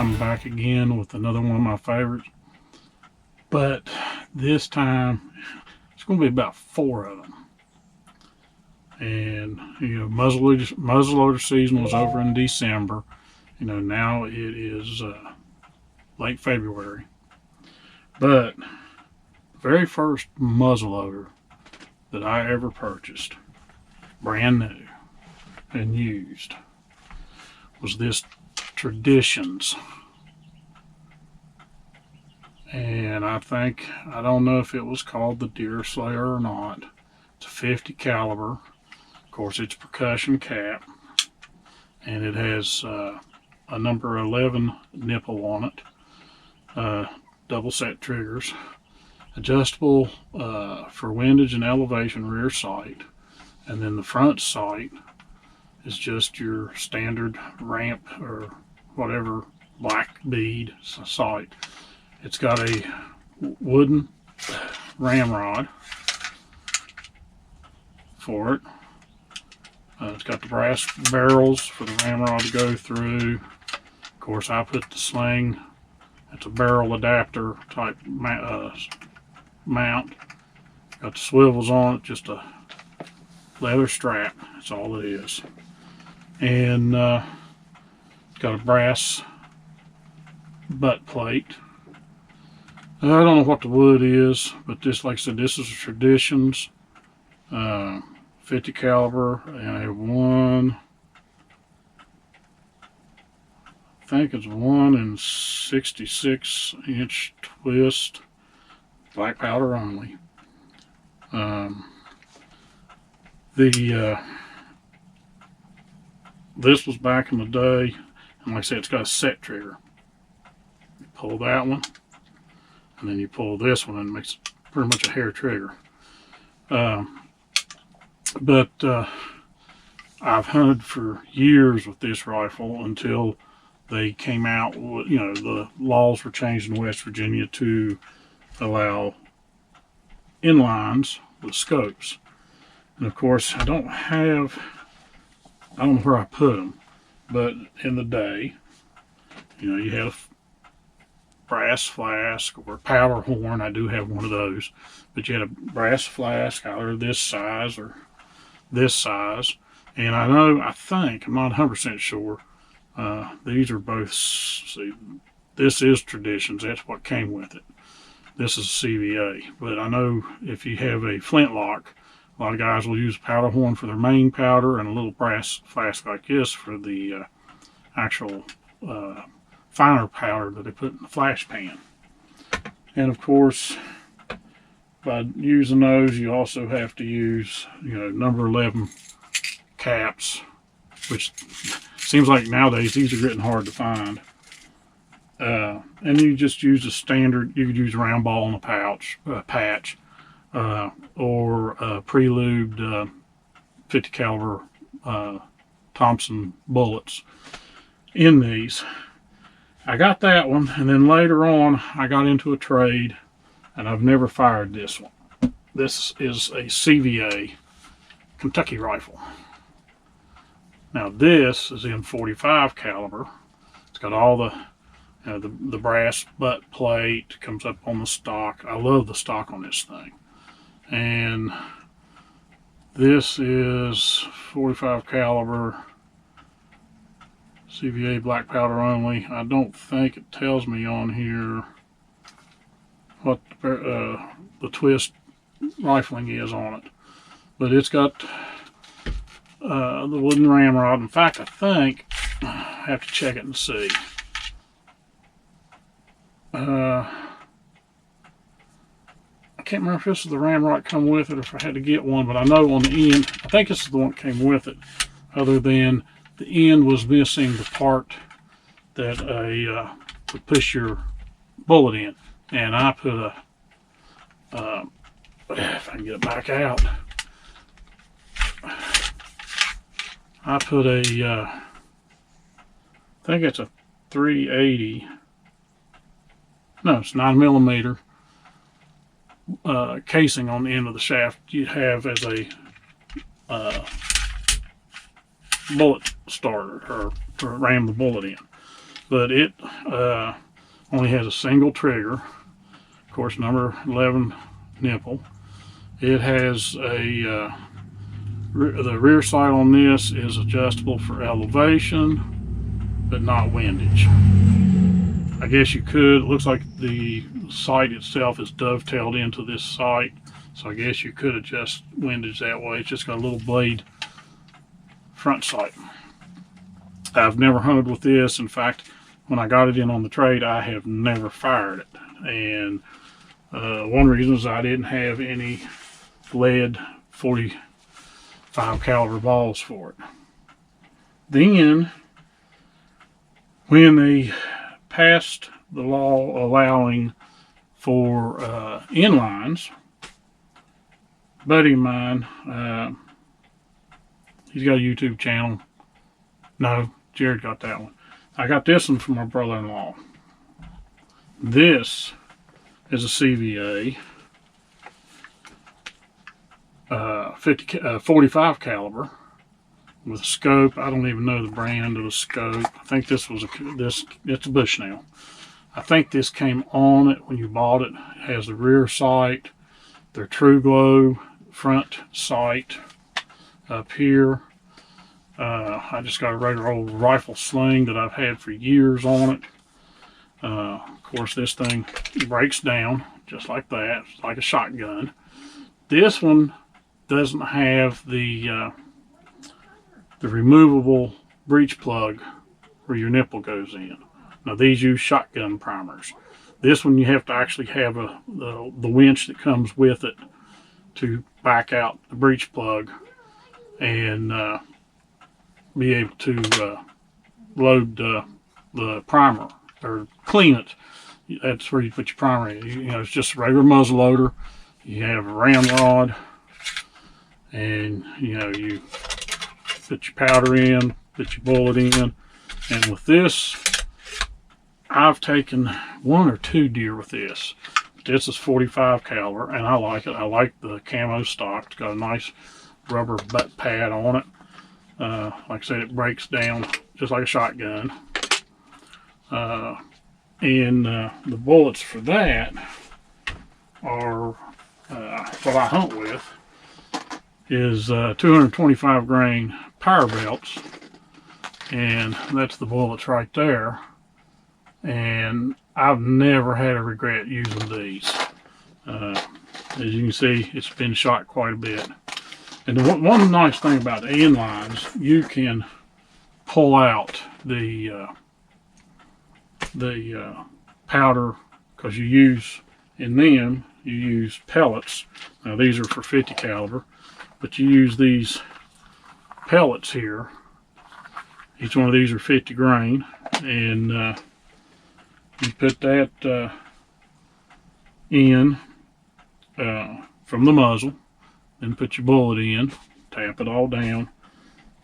I'm back again with another one of my favorites. But this time, it's going to be about 4 of them. And, you know, muzzleloader season was over in December. You know, now it is late February. But the very first muzzleloader that I ever purchased, brand new and used, was this Traditions. And I don't know if it was called the Deer Slayer or not. It's a 50 caliber. Of course, it's percussion cap, and it has a number 11 nipple on it, double set triggers, adjustable for windage and elevation rear sight, and then the front sight is just your standard ramp or whatever black bead sight. It's got a wooden ramrod for it. It's got the brass barrels for the ramrod to go through. Of course, I put the sling. It's a barrel adapter type mount. Got the swivels on it, just a leather strap. That's all it is. And it's got a brass butt plate. I don't know what the wood is, but this, like I said, this is a Traditions 50 caliber, and I think it's 1 66 inch twist, black powder only. This was back in the day, and like I said, it's got a set trigger. You pull that one, and then you pull this one, and it makes pretty much a hair trigger. But I've hunted for years with this rifle until they came out. You know, the laws were changed in West Virginia to allow inlines with scopes. And of course, I don't know where I put them, but in the day, you know, you had a brass flask or powder horn. I do have one of those, but you had a brass flask either this size or this size. And I'm not 100% sure, these are both, see, this is Traditions, that's what came with it. This is CVA, but I know if you have a flintlock, a lot of guys will use a powder horn for their main powder and a little brass flask like this for the actual finer powder that they put in the flash pan. And of course, by using those, you also have to use, you know, number 11 caps, which seems like nowadays these are getting hard to find. And you just use a standard, you could use a round ball in a patch, or pre-lubed 50 caliber Thompson bullets in these. I got that one, and then later on I got into a trade, and I've never fired this one. This is a CVA Kentucky rifle. Now this is in 45 caliber. It's got all the the brass butt plate, comes up on the stock. I love the stock on this thing. And this is 45 caliber CVA black powder only. I don't think it tells me on here what the twist rifling is on it, but it's got the wooden ramrod. In fact, I think I have to check it and see. I can't remember if this is the ramrod come with it or if I had to get one, but I know on the end, I think this is the one that came with it, other than the end was missing the part that would push your bullet in. And I put a, if I can get it back out, I put a, I think it's a 380, no, it's 9mm casing on the end of the shaft you have as a bullet starter, or to ram the bullet in. but it only has a single trigger. Of course, number 11 nipple. It has a the rear sight on this is adjustable for elevation, but not windage. I guess you could. It looks like the sight itself is dovetailed into this sight, so I guess you could adjust windage that way. It's just got a little blade front sight. I've never hunted with this. In fact, when I got it in on the trade, I have never fired it. And one reason is I didn't have any lead 45 caliber balls for it. Then, when they passed the law allowing for inlines, a buddy of mine, he's got a YouTube channel. No, Jared got that one. I got this one from my brother-in-law. This is a CVA 45 caliber with a scope. I don't even know the brand of the scope. I think this was it's a Bushnell. I think this came on it when you bought it. It has the rear sight, their True Glow front sight up here. I just got a regular old rifle sling that I've had for years on it. Of course, this thing breaks down just like that. It's like a shotgun. This one doesn't have the removable breech plug where your nipple goes in. Now these use shotgun primers. This one you have to actually have the winch that comes with it to back out the breech plug and be able to load the primer or clean it. That's where you put your primer in. You know, it's just a regular muzzle loader. You have a ramrod, and you know, you put your powder in, put your bullet in, and with this, I've taken 1 or 2 deer with this. This is 45 caliber, and I like it. I like the camo stock. It's got a nice rubber butt pad on it. Like I said, it breaks down just like a shotgun. And the bullets for that are what I hunt with is 225 grain power belts, and that's the bullets right there. And I've never had a regret using these. As you can see, it's been shot quite a bit. And one nice thing about the inlines, you can pull out the powder, because you use pellets. Now these are for 50 caliber, but you use these pellets here. Each one of these are 50 grain, and you put that in from the muzzle, then put your bullet in, tap it all down,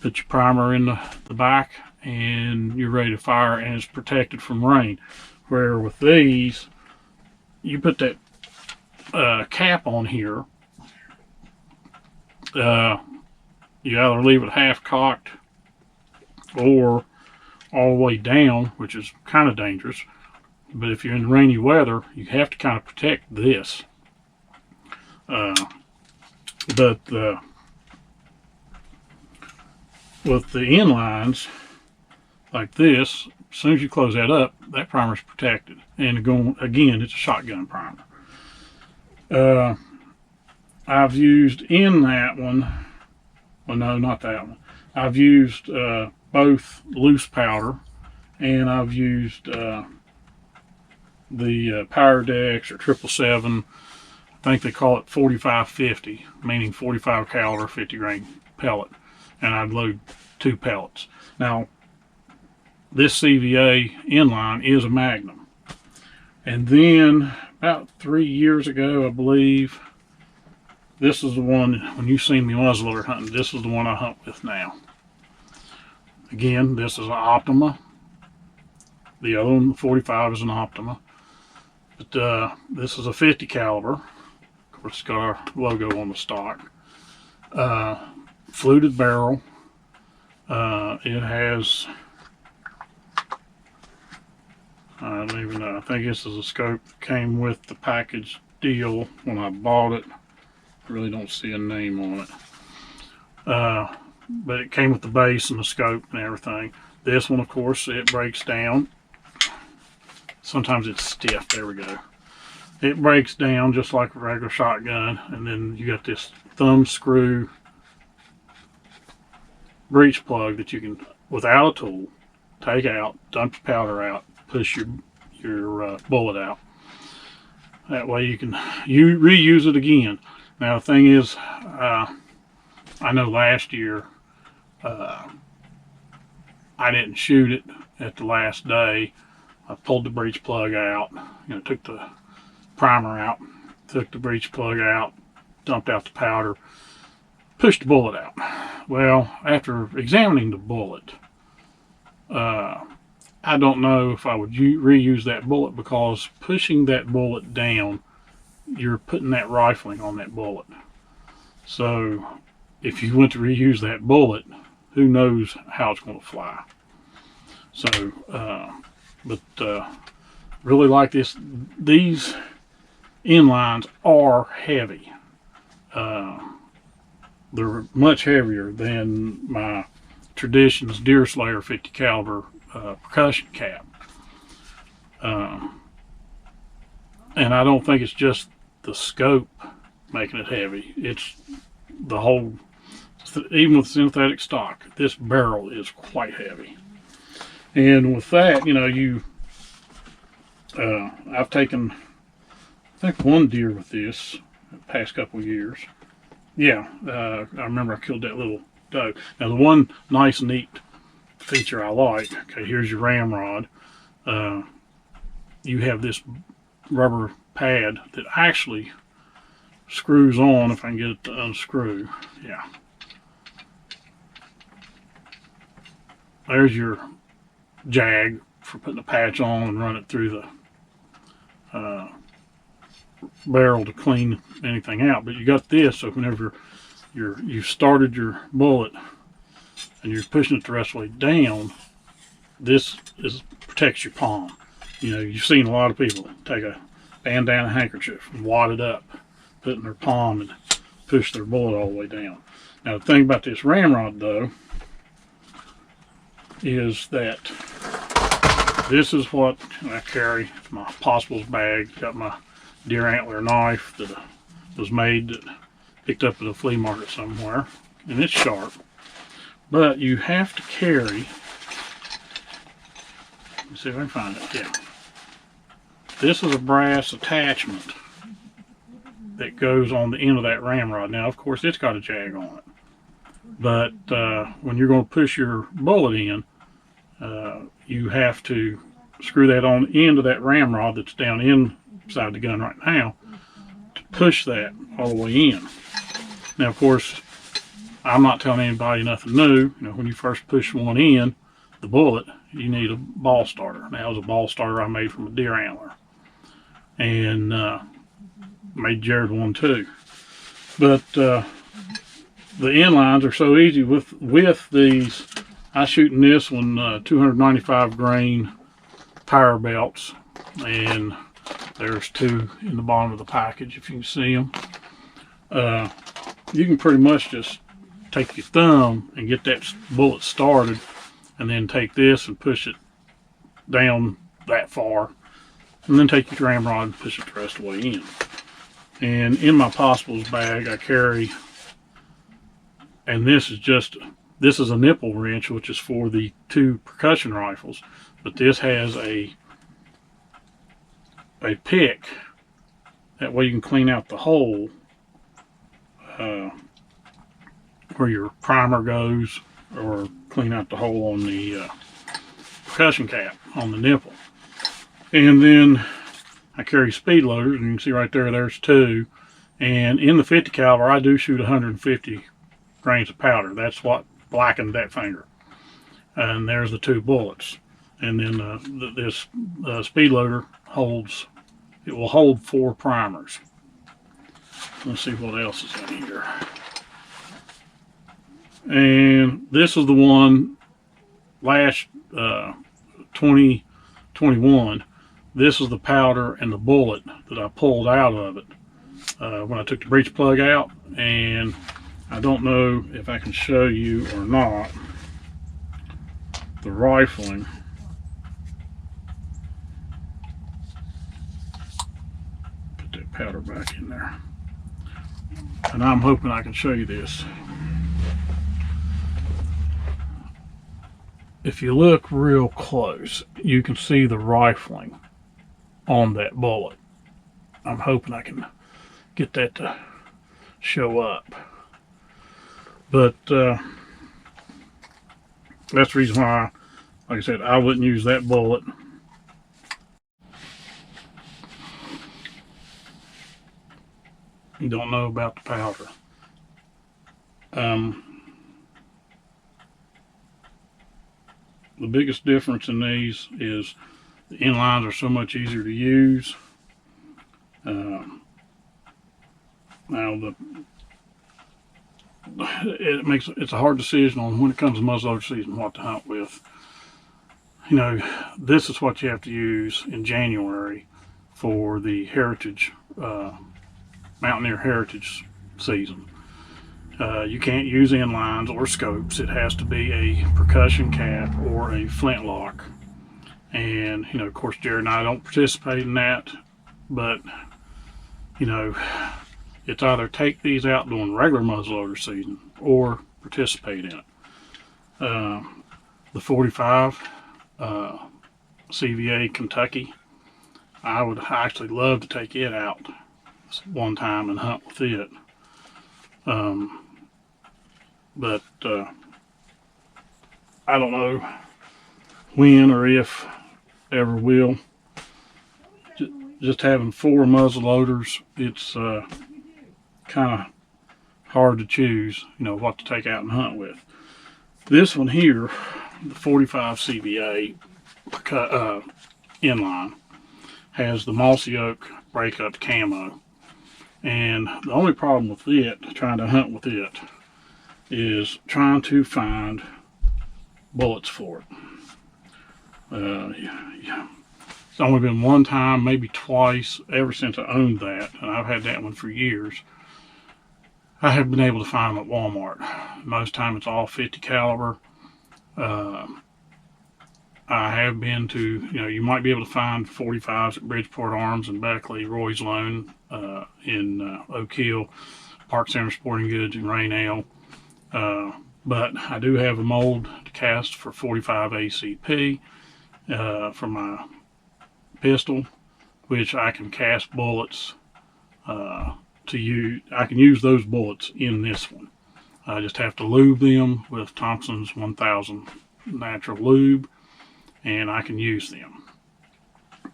put your primer in the back, and you're ready to fire, and it's protected from rain. Where with these, you put that cap on here, you either leave it half cocked or all the way down, which is kind of dangerous. But if you're in rainy weather, you have to kind of protect this. But with the inlines like this, as soon as you close that up, that primer's protected. And again, it's a shotgun primer. I've used in that one, well, no, not that one. I've used both loose powder, and I've used the Power Dex or 777. I think they call it 45-50, meaning 45 caliber 50 grain pellet, and I'd load 2 pellets. Now this CVA inline is a Magnum, and then about 3 years ago, I believe, this is the one, when you seen me muzzleloader hunting, this is the one I hunt with now. Again, this is an Optima. The other one, 45, is an Optima. But this is a 50 caliber. Of course, it's got our logo on the stock. Fluted barrel. It has I don't even know. I think this is a scope that came with the package deal when I bought it. I really don't see a name on it. But it came with the base and the scope and everything. This one, of course, it breaks down. Sometimes it's stiff. There we go. It breaks down just like a regular shotgun, and then you got this thumb screw breech plug that you can, without a tool, take out, dump your powder out, push your bullet out. That way you can reuse it again. Now the thing is, I know last year I didn't shoot it at the last day. I pulled the breech plug out, took the primer out, took the breech plug out, dumped out the powder, pushed the bullet out. Well, after examining the bullet, I don't know if I would reuse that bullet, because pushing that bullet down, you're putting that rifling on that bullet. So if you went to reuse that bullet, who knows how it's going to fly. So, really like this. These inlines are heavy. They're much heavier than my Traditions Deer Slayer 50 caliber percussion cap. And I don't think it's just the scope making it heavy. It's the whole, even with synthetic stock, this barrel is quite heavy. And with that, I've taken, I think, one deer with this the past couple years. Yeah, I remember I killed that little doe. Now the one nice, neat feature I like, okay, here's your ramrod. You have this rubber pad that actually screws on, if I can get it to unscrew. Yeah. There's your jag for putting a patch on and run it through the barrel to clean anything out. But you got this, so whenever you've started your bullet and you're pushing it the rest of the way down, this protects your palm. You've seen a lot of people take a bandana handkerchief and wad it up, put it in their palm, and push their bullet all the way down. Now the thing about this ramrod though is that this is what I carry. My possibles bag. Got my deer antler knife that was made, that picked up at a flea market somewhere, and it's sharp. But you have to carry, let's see if I can find it. Yeah. This is a brass attachment that goes on the end of that ramrod. Now, of course, it's got a jag on it. But when you're going to push your bullet in, you have to screw that on the end of that ramrod that's down inside the gun right now to push that all the way in. Now, of course, I'm not telling anybody nothing new. When you first push one in, the bullet, you need a ball starter. Now, that was a ball starter I made from a deer antler. And made Jared one too. But the inlines are so easy with these. I shoot in this one 295 grain power belts, and there's two in the bottom of the package if you can see them. You can pretty much just take your thumb and get that bullet started, and then take this and push it down that far, and then take your ramrod and push it the rest of the way in. And in my possibles bag I carry, and this is a nipple wrench, which is for the 2 percussion rifles, but this has a pick. That way you can clean out the hole where your primer goes, or clean out the hole on the percussion cap on the nipple. And then I carry speed loaders, and you can see right there, there's 2. And in the 50 caliber, I do shoot 150 grains of powder. That's what blackened that finger. And there's the 2 bullets. And then this speed loader will hold 4 primers. Let's see what else is in here. And this is the one last 2021 this is the powder and the bullet that I pulled out of it when I took the breech plug out. And I don't know if I can show you or not the rifling. Put that powder back in there. And I'm hoping I can show you this. If you look real close, you can see the rifling on that bullet. I'm hoping I can get that to show up. But that's the reason why, like I said, I wouldn't use that bullet. You don't know about the powder. The biggest difference in these is the inlines are so much easier to use. Now it's a hard decision on when it comes to muzzleloader season what to hunt with. You know, this is what you have to use in January for the heritage Mountaineer heritage season. You can't use inlines or scopes. It has to be a percussion cap or a flintlock. And, you know, of course, Jared and I don't participate in that, but, you know, it's either take these out during regular muzzleloader season or participate in it. The 45 CVA Kentucky, I would actually love to take it out one time and hunt with it. But I don't know when or if ever will. Just having 4 muzzleloaders, it's kind of hard to choose, you know, what to take out and hunt with. This one here, the 45 CVA inline, has the mossy oak breakup camo. And the only problem with it, trying to hunt with it, is trying to find bullets for it. It's only been one time, maybe twice, ever since I owned that, and I've had that one for years. I have been able to find them at Walmart. Most time it's all 50 caliber. I have been to, you know, you might be able to find 45s at Bridgeport Arms and Beckley, Roy's Loan in Oak Hill, Park Center Sporting Goods, and Raynale. But I do have a mold to cast for 45 ACP for my pistol, which I can cast bullets to use. I can use those bullets in this one. I just have to lube them with Thompson's 1000 natural lube, and I can use them.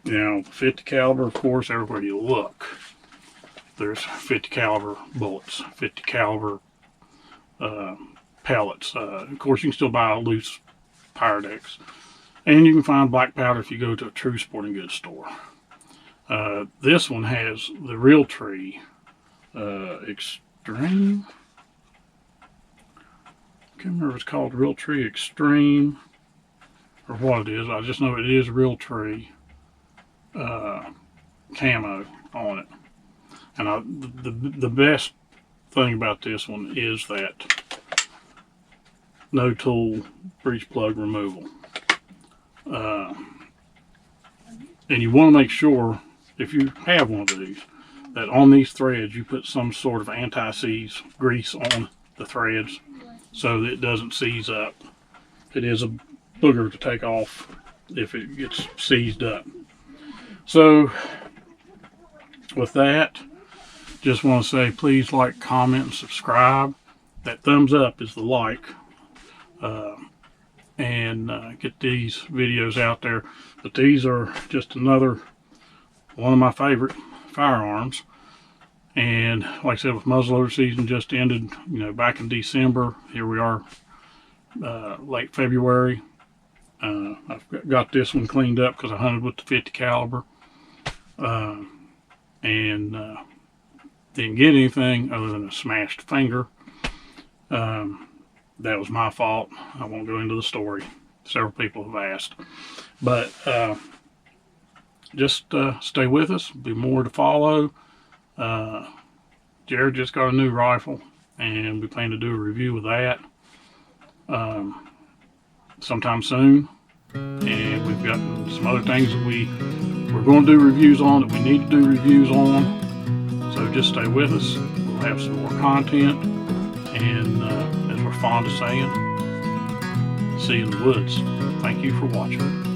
Now, the 50 caliber, of course, everywhere you look, there's 50 caliber bullets, 50 caliber pellets. Of course, you can still buy loose Pyrex, and you can find black powder if you go to a true sporting goods store. This one has the Realtree Extreme. I can't remember if it's called Realtree Extreme or what it is. I just know it is Realtree camo on it. And the best thing about this one is that no tool breech plug removal. And you want to make sure, if you have one of these, that on these threads you put some sort of anti-seize grease on the threads so that it doesn't seize up. It is a booger to take off if it gets seized up. So with that, just want to say please like, comment, and subscribe. That thumbs up is the like. And get these videos out there. But these are just another one of my favorite firearms. And like I said, with muzzleloader season just ended, you know, back in December. Here we are, late February. I've got this one cleaned up because I hunted with the 50 caliber, and didn't get anything other than a smashed finger. That was my fault. I won't go into the story. Several people have asked. But just stay with us. Be more to follow. Jared just got a new rifle, and we plan to do a review of that sometime soon. And we've got some other things that we're going to do reviews on, that we need to do reviews on. So just stay with us. We'll have some more content, and as we're fond of saying, see you in the woods. Thank you for watching.